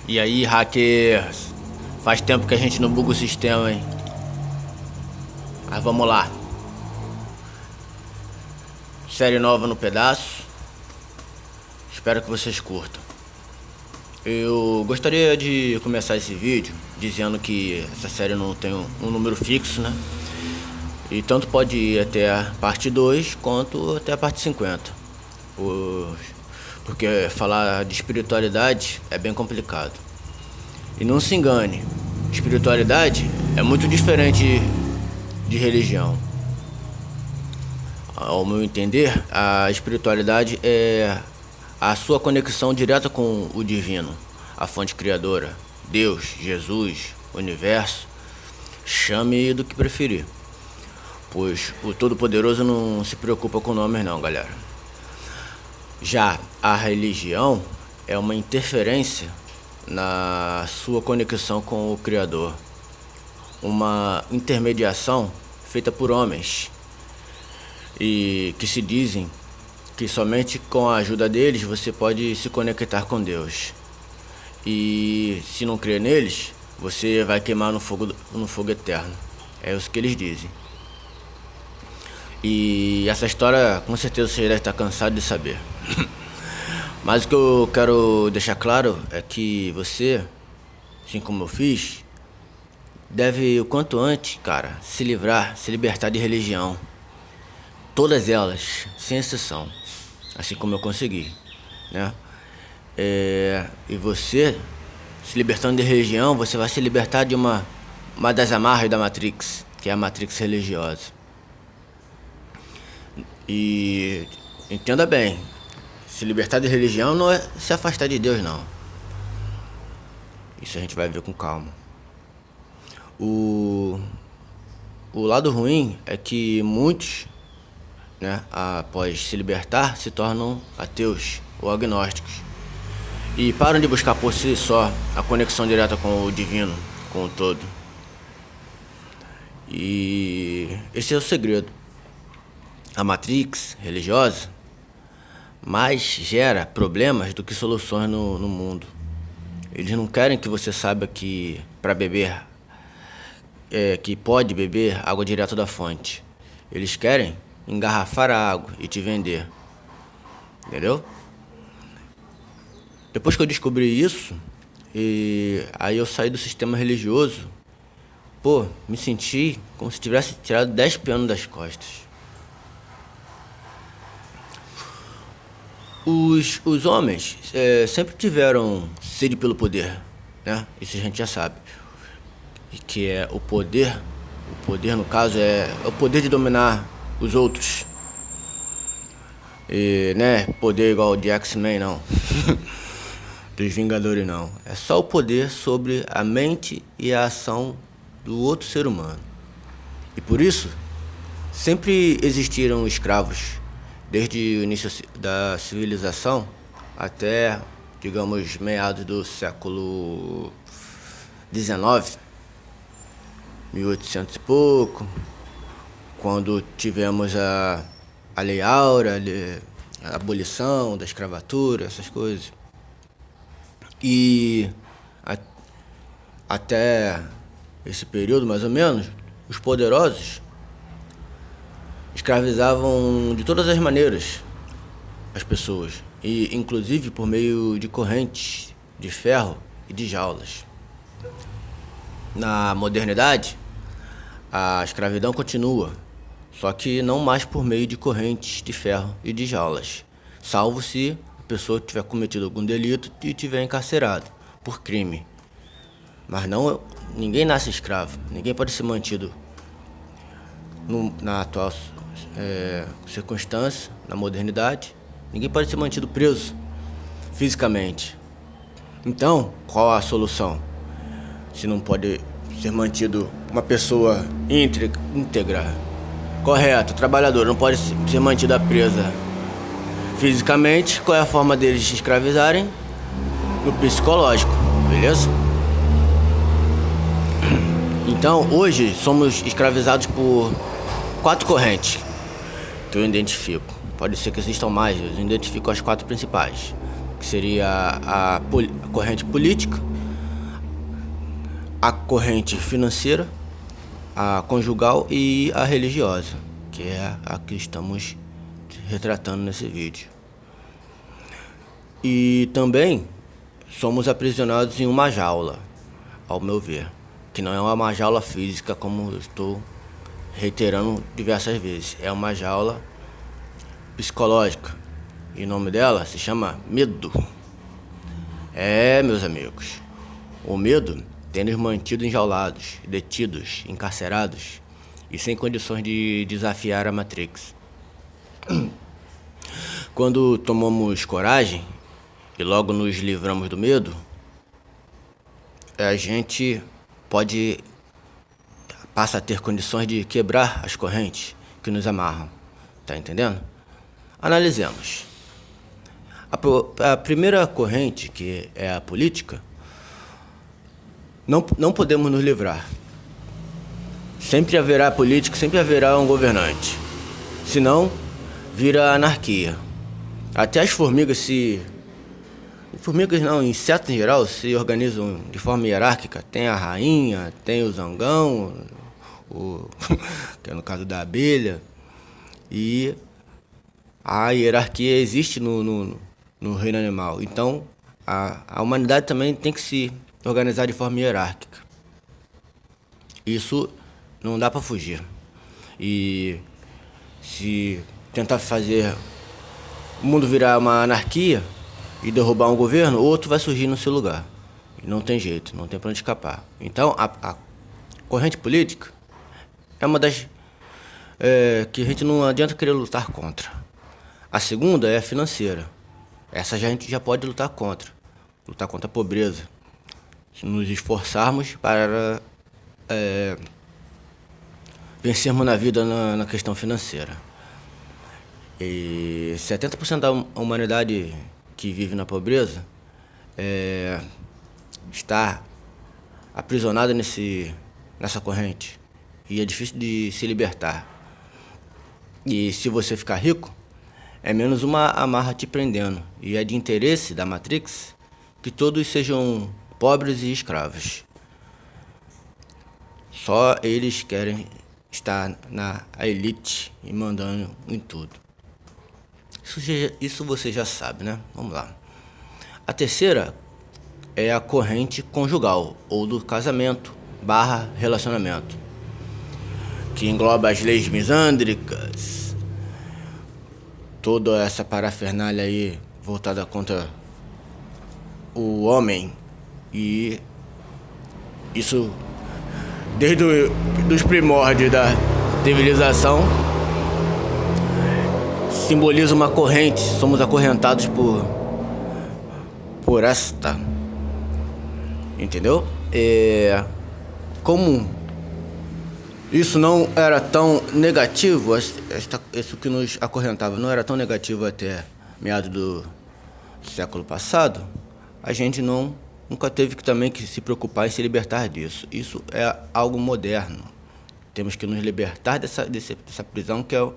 E aí, hackers? Faz tempo que a gente não buga o sistema, hein? Mas vamos lá. Série nova no pedaço. Espero que vocês curtam. Eu gostaria de começar esse vídeo dizendo que essa série não tem um número fixo, né? E tanto pode ir até a parte 2 quanto até a parte 50. Porque falar de espiritualidade é bem complicado. E não se engane, espiritualidade é muito diferente de religião. Ao meu entender, a espiritualidade é a sua conexão direta com o divino, a fonte criadora, Deus, Jesus, universo, chame do que preferir. Pois o Todo-Poderoso não se preocupa com nomes não, galera. Já a religião é uma interferência na sua conexão com o Criador. Uma intermediação feita por homens e que se dizem que somente com a ajuda deles você pode se conectar com Deus. E se não crer neles, você vai queimar no fogo eterno. É isso que eles dizem. E essa história com certeza você deve estar cansado de saber. Mas o que eu quero deixar claro é que você, assim como eu fiz, deve o quanto antes, cara, se libertar de religião. Todas elas, sem exceção. Assim como eu consegui, né? E você, se libertando de religião, você vai se libertar de uma das amarras da Matrix, que é a Matrix religiosa. E entenda bem, se libertar de religião não é se afastar de Deus, não. Isso a gente vai ver com calma. O lado ruim é que muitos, né, após se libertar, se tornam ateus ou agnósticos e param de buscar por si só a conexão direta com o divino, com o todo. E esse é o segredo. A Matrix religiosa mais gera problemas do que soluções no mundo. Eles não querem que você saiba que para beber, que pode beber água direto da fonte. Eles querem engarrafar a água e te vender. Entendeu? Depois que eu descobri isso, e aí eu saí do sistema religioso, me senti como se tivesse tirado 10 pianos das costas. Os homens sempre tiveram sede pelo poder, né? Isso a gente já sabe. E que é o poder no caso é o poder de dominar os outros. E, né, poder igual de X-Men não. Dos Vingadores não. É só o poder sobre a mente e a ação do outro ser humano. E por isso, sempre existiram escravos. Desde o início da civilização até, digamos, meados do século XIX, 1800 e pouco, quando tivemos a Lei Áurea, a abolição da escravatura, essas coisas. E até esse período, mais ou menos, os poderosos escravizavam de todas as maneiras as pessoas, e inclusive por meio de correntes de ferro e de jaulas. Na modernidade, a escravidão continua, só que não mais por meio de correntes de ferro e de jaulas, salvo se a pessoa tiver cometido algum delito e tiver encarcerado por crime. Mas não, ninguém nasce escravo, ninguém pode ser mantido na atual circunstância, na modernidade, ninguém pode ser mantido preso fisicamente. Então, qual a solução? Se não pode ser mantido uma pessoa íntegra, correta, trabalhadora, não pode ser mantida presa fisicamente, qual é a forma deles se escravizarem? No psicológico, beleza? Então, hoje somos escravizados por 4 correntes que eu identifico. Pode ser que existam mais, eu identifico as 4 principais. Que seria a corrente política, a corrente financeira, a conjugal e a religiosa, que é a que estamos retratando nesse vídeo. E também somos aprisionados em uma jaula, ao meu ver, que não é uma jaula física, como eu estou reiterando diversas vezes, é uma jaula psicológica, e o nome dela se chama medo. Meus amigos, o medo tem nos mantido enjaulados, detidos, encarcerados e sem condições de desafiar a Matrix. Quando tomamos coragem e logo nos livramos do medo, a gente passa a ter condições de quebrar as correntes que nos amarram. Tá entendendo? Analisemos. A primeira corrente, que é a política, não podemos nos livrar. Sempre haverá político, sempre haverá um governante. Senão, vira anarquia. Até as formigas insetos em geral, se organizam de forma hierárquica. Tem a rainha, tem o zangão, que é no caso da abelha. E a hierarquia existe no reino animal. Então, a humanidade também tem que se organizar de forma hierárquica. Isso não dá para fugir. E se tentar fazer o mundo virar uma anarquia e derrubar um governo, outro vai surgir no seu lugar. E não tem jeito, não tem para onde escapar. Então, a corrente política é uma das que a gente não adianta querer lutar contra. A segunda é a financeira. Essa a gente já pode lutar contra a pobreza, se nos esforçarmos para vencermos na vida na questão financeira. E 70% da humanidade que vive na pobreza está aprisionada nessa corrente, e é difícil de se libertar. E se você ficar rico, é menos uma amarra te prendendo, e é de interesse da Matrix que todos sejam pobres e escravos. Só eles querem estar na elite e mandando em tudo. Isso você já sabe, né? Vamos lá. A terceira é a corrente conjugal, ou do casamento / relacionamento, que engloba as leis misândricas, toda essa parafernália aí voltada contra o homem. E isso desde os primórdios da civilização simboliza uma corrente. Somos acorrentados por esta, entendeu? Como isso não era tão negativo, isso que nos acorrentava não era tão negativo até meados do século passado, a gente nunca teve que se preocupar em se libertar disso. Isso é algo moderno. Temos que nos libertar dessa prisão, que é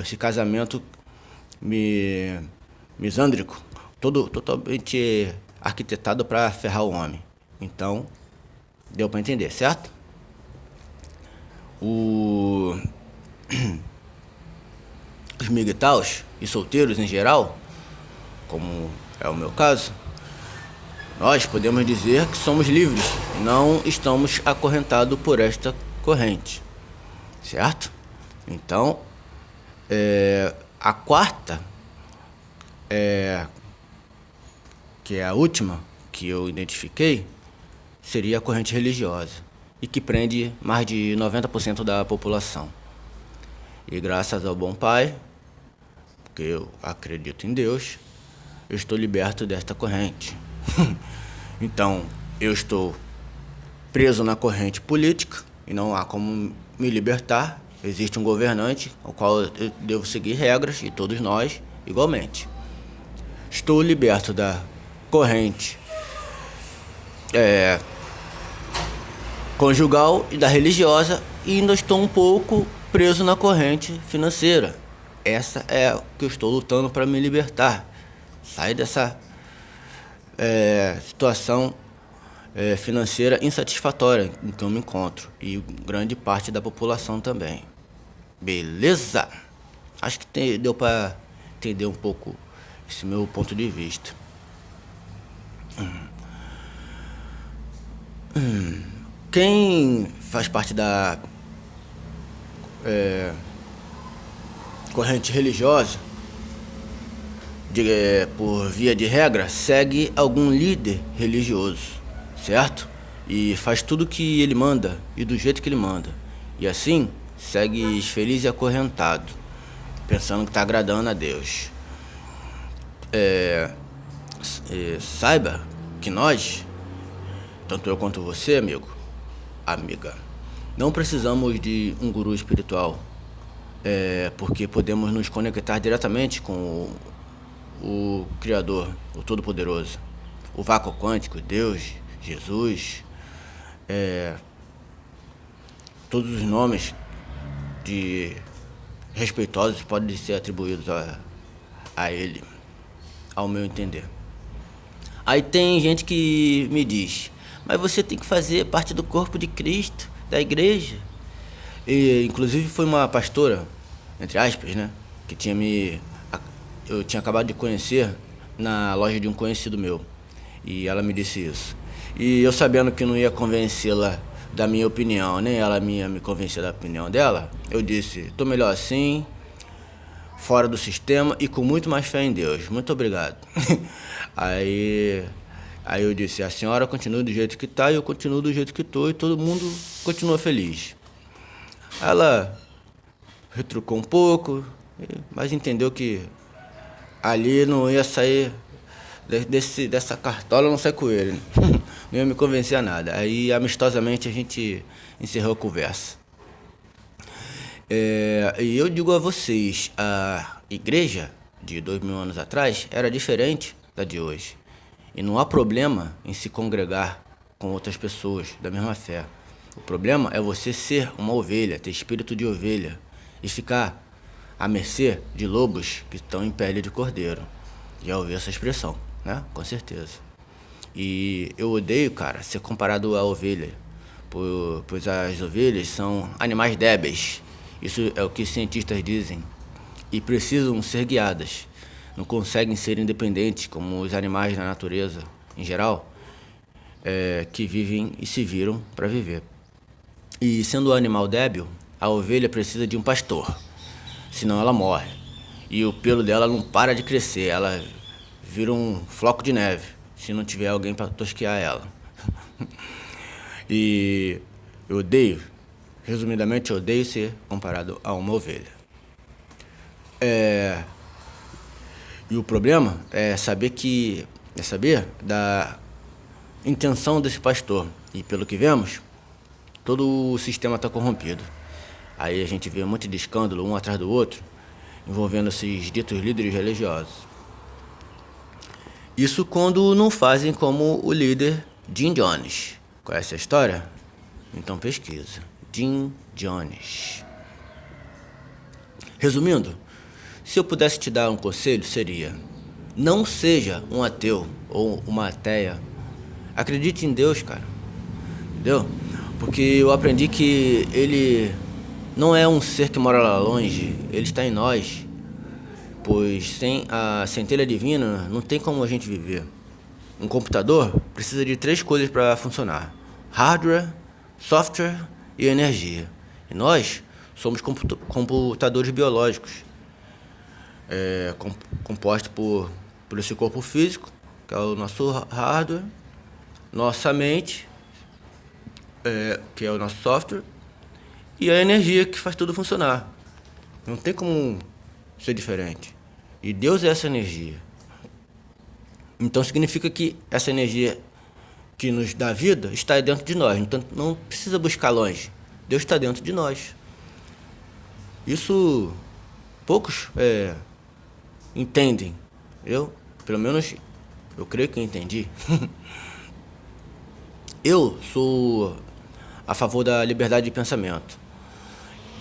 esse casamento misândrico, totalmente arquitetado para ferrar o homem. Então, deu para entender, certo? Os migtaus e solteiros em geral, como é o meu caso, nós podemos dizer que somos livres, não estamos acorrentados por esta corrente, certo? Então, a quarta, que é a última que eu identifiquei, seria a corrente religiosa, e que prende mais de 90% da população. E graças ao bom Pai, porque eu acredito em Deus, eu estou liberto desta corrente. Então, eu estou preso na corrente política e não há como me libertar. Existe um governante ao qual eu devo seguir regras, e todos nós igualmente. Estou liberto da corrente conjugal e da religiosa, e ainda estou um pouco preso na corrente financeira. Essa é o que eu estou lutando para me libertar. Sair dessa situação financeira insatisfatória em que eu me encontro, e grande parte da população também. Beleza? Acho que deu para entender um pouco esse meu ponto de vista. Quem faz parte da corrente religiosa, por via de regra, segue algum líder religioso, certo? E faz tudo que ele manda e do jeito que ele manda. E assim, segue feliz e acorrentado, pensando que está agradando a Deus. Saiba que nós, tanto eu quanto você, amigo, amiga, não precisamos de um guru espiritual, porque podemos nos conectar diretamente com o Criador, o Todo-Poderoso, o vácuo quântico, Deus, Jesus, todos os nomes de respeitosos podem ser atribuídos a Ele, ao meu entender. Aí tem gente que me diz, mas você tem que fazer parte do corpo de Cristo, da igreja. E, inclusive, foi uma pastora, entre aspas, né, que eu tinha acabado de conhecer na loja de um conhecido meu. E ela me disse isso. E eu, sabendo que não ia convencê-la da minha opinião, nem ela ia me convencer da opinião dela, eu disse, tô melhor assim, fora do sistema e com muito mais fé em Deus. Muito obrigado. Aí eu disse, a senhora continua do jeito que tá e eu continuo do jeito que tô e todo mundo continua feliz. Ela retrucou um pouco, mas entendeu que ali não ia sair dessa cartola, não sai coelho. Não ia me convencer a nada. Aí, amistosamente, a gente encerrou a conversa. E eu digo a vocês, a igreja de 2000 anos atrás era diferente da de hoje. E não há problema em se congregar com outras pessoas da mesma fé. O problema é você ser uma ovelha, ter espírito de ovelha e ficar à mercê de lobos que estão em pele de cordeiro. Já ouvi essa expressão, né? Com certeza. E eu odeio, cara, ser comparado à ovelha, pois as ovelhas são animais débeis. Isso é o que cientistas dizem. E precisam ser guiadas. Não conseguem ser independentes como os animais da natureza, em geral, que vivem e se viram para viver. E sendo um animal débil, a ovelha precisa de um pastor, senão ela morre. E o pelo dela não para de crescer, ela vira um floco de neve, se não tiver alguém para tosquear ela. E eu odeio, resumidamente, eu odeio ser comparado a uma ovelha. E o problema é saber da intenção desse pastor. E pelo que vemos, todo o sistema está corrompido. Aí a gente vê um monte de escândalo, um atrás do outro, envolvendo esses ditos líderes religiosos. Isso quando não fazem como o líder Jim Jones. Conhece a história? Então pesquisa. Jim Jones. Resumindo, se eu pudesse te dar um conselho, seria: não seja um ateu ou uma ateia. Acredite em Deus, cara. Entendeu? Porque eu aprendi que Ele não é um ser que mora lá longe, Ele está em nós. Pois sem a centelha divina não tem como a gente viver. Um computador precisa de 3 coisas para funcionar: hardware, software e energia. E nós somos computadores biológicos, compostos por esse corpo físico, que é o nosso hardware, nossa mente, que é o nosso software, e a energia que faz tudo funcionar. Não tem como ser diferente. E Deus é essa energia. Então significa que essa energia que nos dá vida está dentro de nós. Então não precisa buscar longe. Deus está dentro de nós. Isso poucos entendem. Pelo menos, eu creio que entendi. Eu sou a favor da liberdade de pensamento,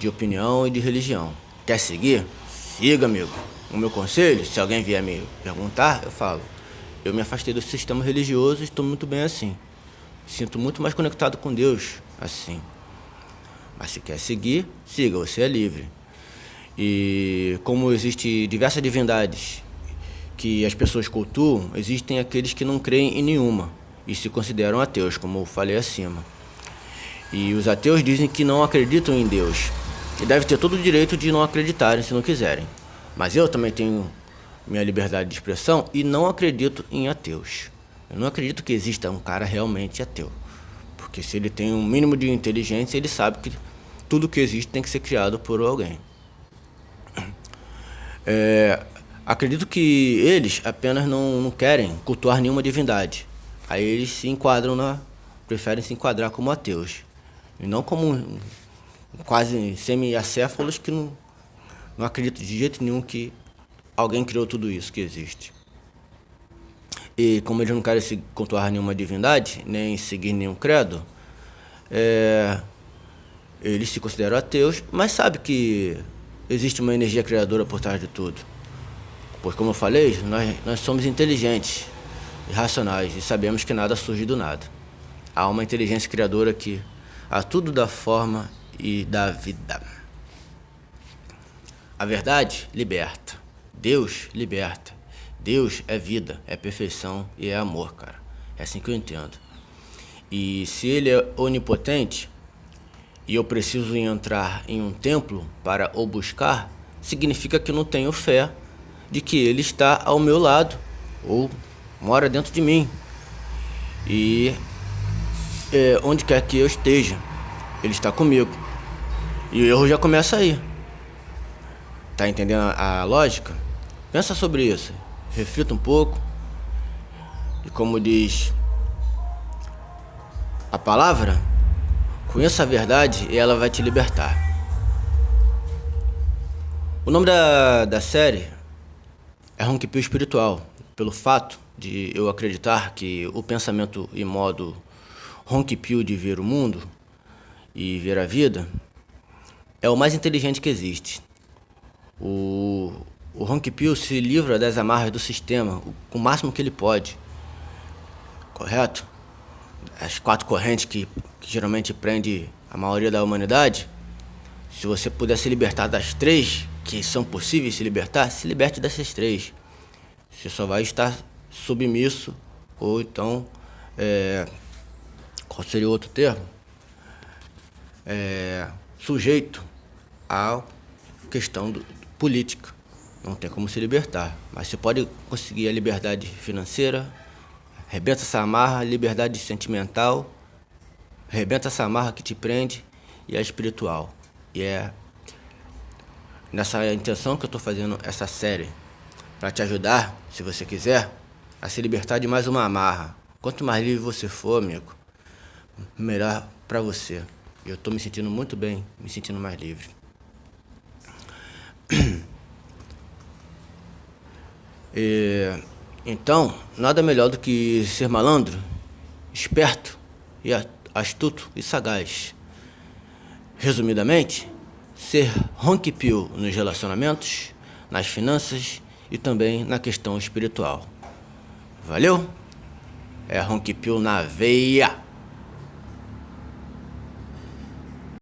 de opinião e de religião. Quer seguir? Siga, amigo. O meu conselho, se alguém vier me perguntar, eu falo: eu me afastei do sistema religioso e estou muito bem assim. Sinto muito mais conectado com Deus assim. Mas se quer seguir, siga, você é livre. E como existem diversas divindades que as pessoas cultuam, existem aqueles que não creem em nenhuma e se consideram ateus, como eu falei acima. E os ateus dizem que não acreditam em Deus e devem ter todo o direito de não acreditarem se não quiserem. Mas eu também tenho minha liberdade de expressão e não acredito em ateus. Eu não acredito que exista um cara realmente ateu. Porque se ele tem um mínimo de inteligência, ele sabe que tudo que existe tem que ser criado por alguém. Acredito que eles apenas não querem cultuar nenhuma divindade. Aí eles se enquadram preferem se enquadrar como ateus. E não como quase semi-acéfalos que não acreditam de jeito nenhum que alguém criou tudo isso que existe. E como eles não querem se cultuar nenhuma divindade, nem seguir nenhum credo, eles se consideram ateus, mas sabem que existe uma energia criadora por trás de tudo. Pois, como eu falei, nós somos inteligentes e racionais e sabemos que nada surge do nada. Há uma inteligência criadora que a tudo dá forma e dá vida. A verdade liberta. Deus liberta. Deus é vida, é perfeição e é amor, cara. É assim que eu entendo. E se ele é onipotente e eu preciso entrar em um templo para o buscar, significa que eu não tenho fé de que ele está ao meu lado ou mora dentro de mim. E onde quer que eu esteja, ele está comigo. E o erro já começa aí. Tá entendendo a lógica? Pensa sobre isso. Reflita um pouco. E como diz a palavra, conheça a verdade e ela vai te libertar. O nome da série é Ronquipio Espiritual, pelo fato de eu acreditar que o pensamento e modo Ronquipio de ver o mundo e ver a vida é o mais inteligente que existe. O Ronquipio se livra das amarras do sistema o máximo que ele pode, correto? As 4 correntes que geralmente prende a maioria da humanidade, se você puder se libertar das 3 que são possíveis se libertar, se liberte dessas 3. Você só vai estar submisso, ou então, qual seria o outro termo? Sujeito à questão política. Não tem como se libertar, mas você pode conseguir a liberdade financeira, arrebenta essa amarra, liberdade sentimental, arrebenta essa amarra que te prende, e a espiritual. E é nessa intenção que eu estou fazendo essa série, para te ajudar, se você quiser, a se libertar de mais uma amarra. Quanto mais livre você for, amigo, melhor para você. Eu estou me sentindo muito bem, me sentindo mais livre. Então, nada melhor do que ser malandro, esperto, e astuto e sagaz. Resumidamente, ser Ronquipio nos relacionamentos, nas finanças e também na questão espiritual. Valeu? É Ronquipio na veia!